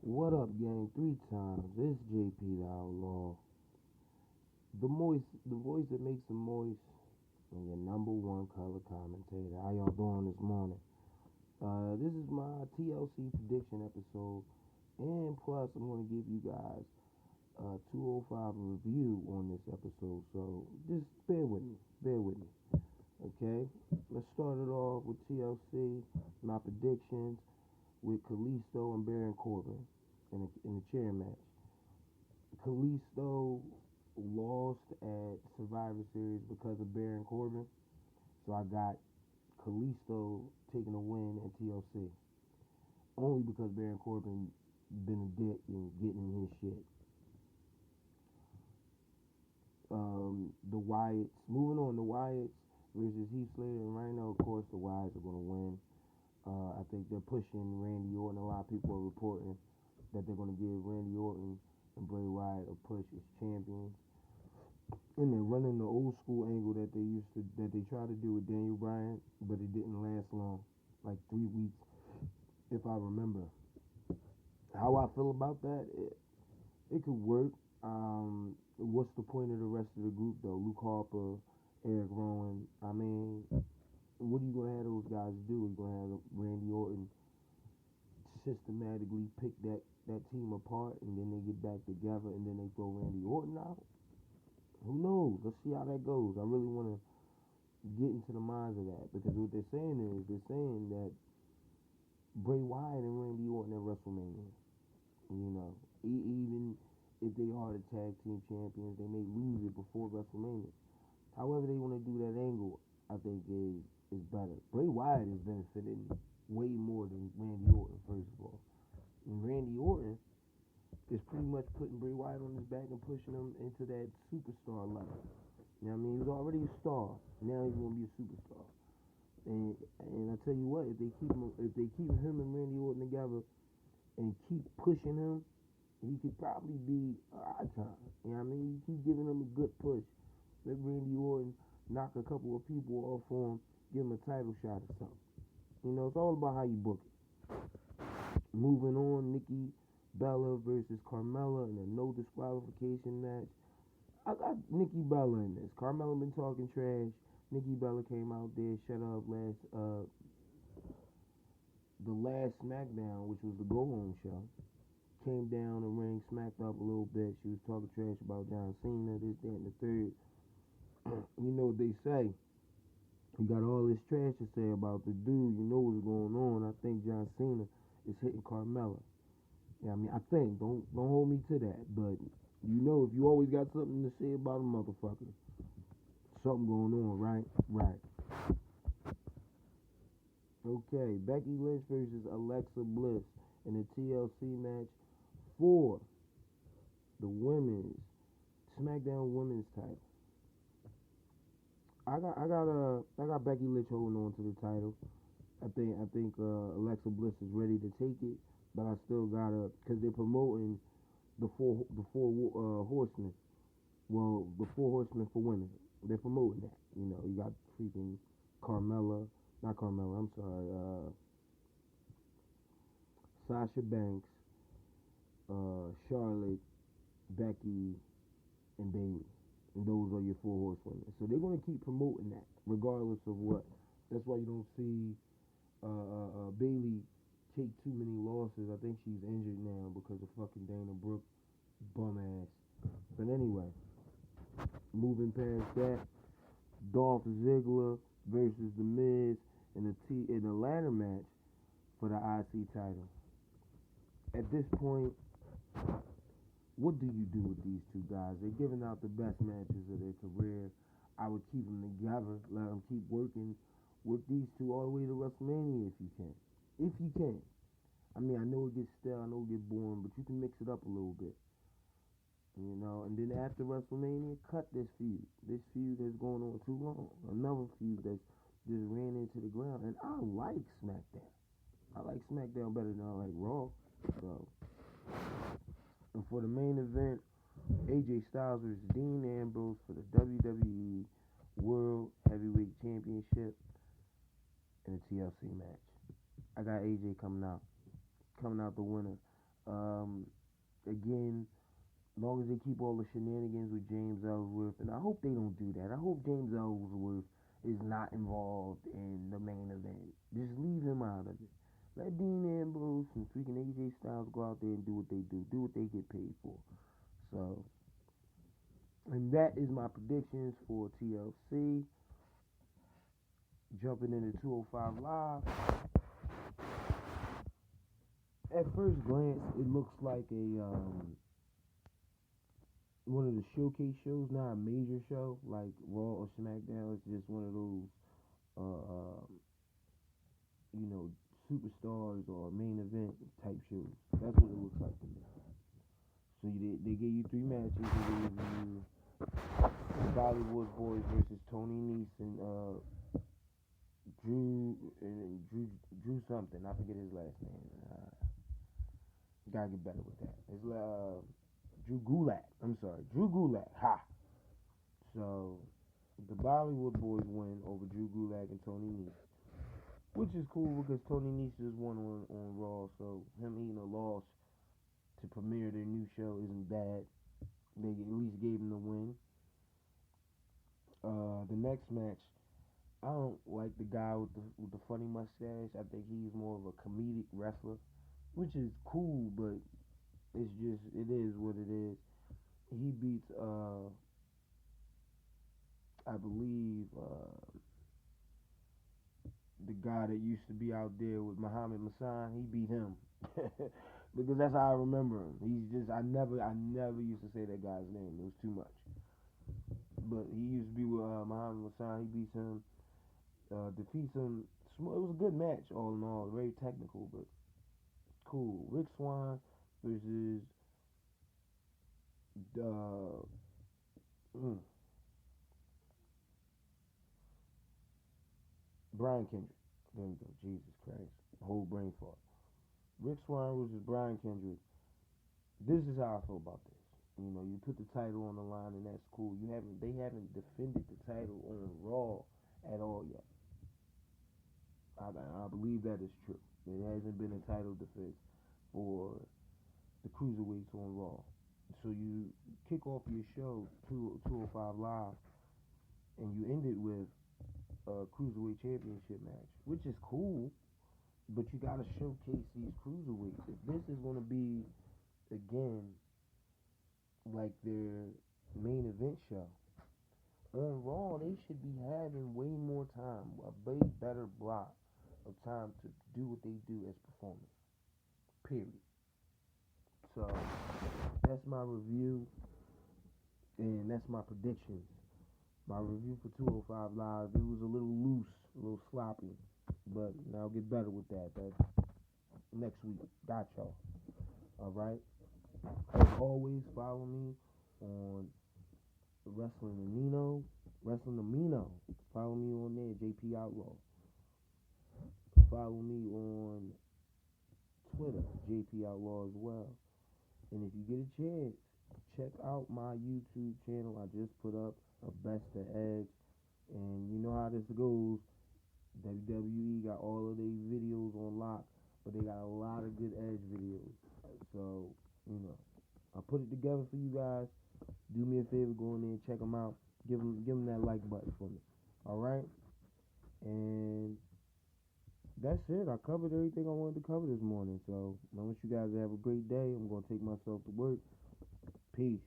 What up, gang? Three times. It's JP the Outlaw. The voice that makes the moist, and your number one color commentator. How y'all doing this morning? This is my TLC prediction episode, and plus I'm going to give you guys a 205 review on this episode. So just bear with me. Bear with me. Okay? Let's start it off with TLC, my predictions with Kalisto and Baron Corbin in the chair match. Kalisto lost at Survivor Series because of Baron Corbin, so I got Kalisto taking a win at TLC. Only because Baron Corbin been a dick and getting his shit. The Wyatts. Moving on, the Wyatts versus Heath Slater and Rhino. Of course, the Wyatts are going to win. I think they're pushing Randy Orton. A lot of people are reporting that they're going to give Randy Orton and Bray Wyatt a push as champions. And they're running the old school angle that they tried to do with Daniel Bryan, but it didn't last long, like 3 weeks, if I remember. How I feel about that, it could work. What's the point of the rest of the group though? Luke Harper, Eric Rowan. I mean, what are you gonna have those guys do? You're gonna have Randy Orton systematically pick that team apart, and then they get back together, and then they throw Randy Orton out. Who knows? Let's see how that goes. I really want to get into the minds of that, because what they're saying that Bray Wyatt and Randy Orton at WrestleMania. You know, even if they are the tag team champions, they may lose it before WrestleMania. However they want to do that angle, I think is better. Bray Wyatt is benefiting way more than Randy Orton, first of all. And Randy Orton is pretty much putting Bray Wyatt on his back and pushing him into that superstar level. You know what I mean? He was already a star. Now he's gonna be a superstar. And I tell you what, if they keep him and Randy Orton together and keep pushing him, he could probably be an icon. You know what I mean? You keep giving him a good push. Let Randy Orton knock a couple of people off for him, give him a title shot or something. You know, it's all about how you book it. Moving on, Nikki Bella versus Carmella in a no disqualification match. I got Nikki Bella in this. Carmella been talking trash. Nikki Bella came out there, shut up the last SmackDown, which was the Go Home show. Came down the ring, smacked up a little bit. She was talking trash about John Cena, this, that, and the third. You know what they say. You got all this trash to say about the dude. You know what's going on. I think John Cena is hitting Carmella. Yeah, I mean, I think. Don't hold me to that. But you know, if you always got something to say about a motherfucker, something going on, right? Right. Okay, Becky Lynch versus Alexa Bliss in a TLC match for the women's SmackDown Women's title. I got Becky Lynch holding on to the title. I think Alexa Bliss is ready to take it, but I still gotta, because they're promoting the four horsemen. Well, the four horsemen for women. They're promoting that. You know, you got freaking Carmella, not Carmella. I'm sorry. Sasha Banks, Charlotte, Becky, and Bayley. And those are your four horsewomen. So they're going to keep promoting that, regardless of what. That's why you don't see Bayley take too many losses. I think she's injured now because of fucking Dana Brooke bum ass. But anyway, moving past that, Dolph Ziggler versus The Miz in a ladder match for the IC title. At this point, what do you do with these two guys? They're giving out the best matches of their career. I would keep them together, let them keep working. Work these two all the way to WrestleMania if you can. If you can. I mean, I know it gets stale, I know it gets boring, but you can mix it up a little bit. You know, and then after WrestleMania, cut this feud. This feud has gone on too long. Another feud that's just ran into the ground. And I like SmackDown. I like SmackDown better than I like Raw. So, and for the main event, AJ Styles versus Dean Ambrose for the WWE World Heavyweight Championship in a TLC match. I got AJ coming out the winner. Again, as long as they keep all the shenanigans with James Ellsworth, and I hope they don't do that. I hope James Ellsworth is not involved in the main event. Just leave him out of it. Let Dean Ambrose and freaking AJ Styles go out there and do what they do. Do what they get paid for. So, and that is my predictions for TLC. Jumping into 205 Live. At first glance, it looks like a one of the showcase shows, not a major show like Raw or SmackDown. It's just one of those, superstars or main event type shows. That's what it looks like to me. So they gave you 3 matches. They gave you the Bollywood Boys versus Tony Nese and Drew something. I forget his last name. Gotta get better with that. It's Drew Gulak. I'm sorry, Drew Gulak. Ha. So the Bollywood Boys win over Drew Gulak and Tony Nese, which is cool because Tony Nese just won on Raw. So him eating a loss to premiere their new show isn't bad. They at least gave him the win. The next match, I don't like the guy with the funny mustache. I think he's more of a comedic wrestler, which is cool, but it is what it is. He beats I believe the guy that used to be out there with Muhammad Masan. He beat him because that's how I remember him. I never used to say that guy's name. It was too much. But he used to be with Muhammad Masan. He beats him, defeats him. It was a good match all in all. Very technical, but cool. Rick Swann versus Brian Kendrick. There we go. Jesus Christ. Whole brain fart. Rick Swann versus Brian Kendrick. This is how I feel about this. You put the title on the line and that's cool. They haven't defended the title on Raw at all yet. I believe that is true. There hasn't been a title defense for the cruiserweights on Raw. So you kick off your show 205 Live and you end it with a cruiserweight championship match, which is cool, but you gotta showcase these cruiserweights. If this is gonna be again like their main event show on Raw, they should be having way more time, a way better block of time to do what they do as performers. Period. So that's my review, and that's my predictions. My review for 205 Live, it was a little loose, a little sloppy, but I'll get better with that. That's next week. Got y'all. Alright? As always, follow me on Wrestling Amino. Follow me on there, JP Outlaw. Follow me on Twitter, JP Outlaw as well. And if you get a chance, check out my YouTube channel. I just put up a Best of Edge. And you know how this goes. WWE got all of their videos on lock, but they got a lot of good Edge videos. So, I put it together for you guys. Do me a favor, go in there and check them out. Give them that like button for me. Alright? And that's it. I covered everything I wanted to cover this morning. So I want you guys to have a great day. I'm going to take myself to work. Peace.